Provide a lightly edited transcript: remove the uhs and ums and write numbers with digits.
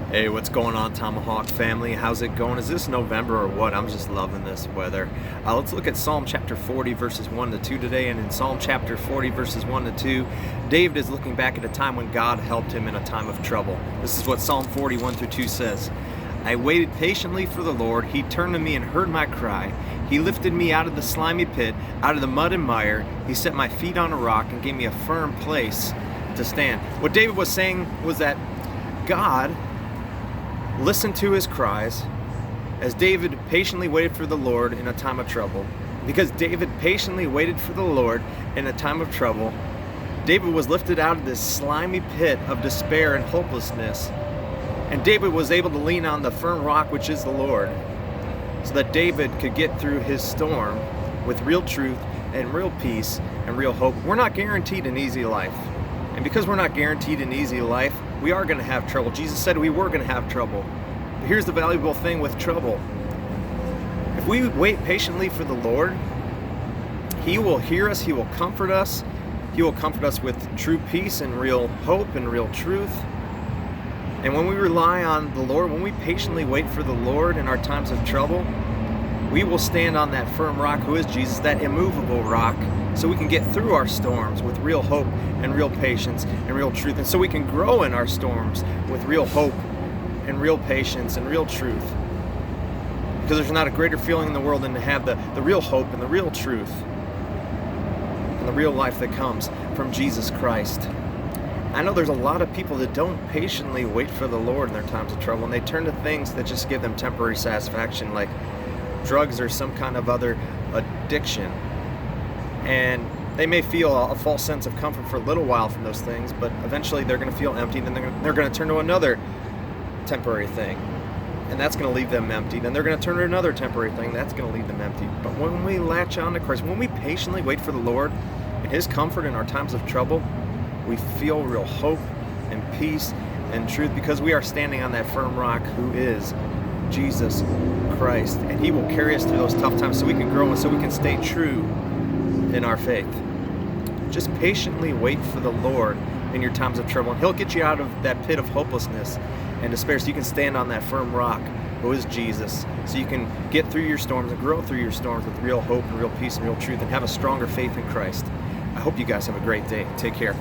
Hey, what's going on, Tomahawk family? How's it going? Is this November or what? I'm just loving this weather. Let's look at Psalm chapter 40, verses 1 to 2 today. And in Psalm chapter 40, verses 1 to 2, David is looking back at a time when God helped him in a time of trouble. This is what Psalm 41 through 2 says. I waited patiently for the Lord. He turned to me and heard my cry. He lifted me out of the slimy pit, out of the mud and mire. He set my feet on a rock and gave me a firm place to stand. What David was saying was that God listened to his cries as David patiently waited for the Lord in a time of trouble. Because David patiently waited for the Lord in a time of trouble, David was lifted out of this slimy pit of despair and hopelessness, and David was able to lean on the firm rock, which is the Lord, so that David could get through his storm with real truth and real peace and real hope. We're not guaranteed an easy life. And because we're not guaranteed an easy life, we are going to have trouble. Jesus said we were going to have trouble. But here's the valuable thing with trouble. If we wait patiently for the Lord, He will hear us, He will comfort us. He will comfort us with true peace and real hope and real truth. And when we rely on the Lord, when we patiently wait for the Lord in our times of trouble, we will stand on that firm rock who is Jesus, that immovable rock, so we can get through our storms with real hope and real patience and real truth. And so we can grow in our storms with real hope and real patience and real truth. Because there's not a greater feeling in the world than to have the real hope and the real truth and the real life that comes from Jesus Christ. I know there's a lot of people that don't patiently wait for the Lord in their times of trouble, and they turn to things that just give them temporary satisfaction, like drugs or some kind of other addiction. And they may feel a false sense of comfort for a little while from those things, but eventually they're going to feel empty, and then they're going to turn to another temporary thing, and that's going to leave them emptied. And they're going to turn to another temporary thing, that's going to leave them empty. But when we latch on to Christ, when we patiently wait for the Lord and His comfort in our times of trouble, we feel real hope and peace and truth, because we are standing on that firm rock who is Jesus Christ, and He will carry us through those tough times so we can grow and so we can stay true in our faith. Just patiently wait for the Lord in your times of trouble, and He'll get you out of that pit of hopelessness and despair so you can stand on that firm rock who is Jesus, so you can get through your storms and grow through your storms with real hope and real peace and real truth, and have a stronger faith in Christ. I hope you guys have a great day. Take care.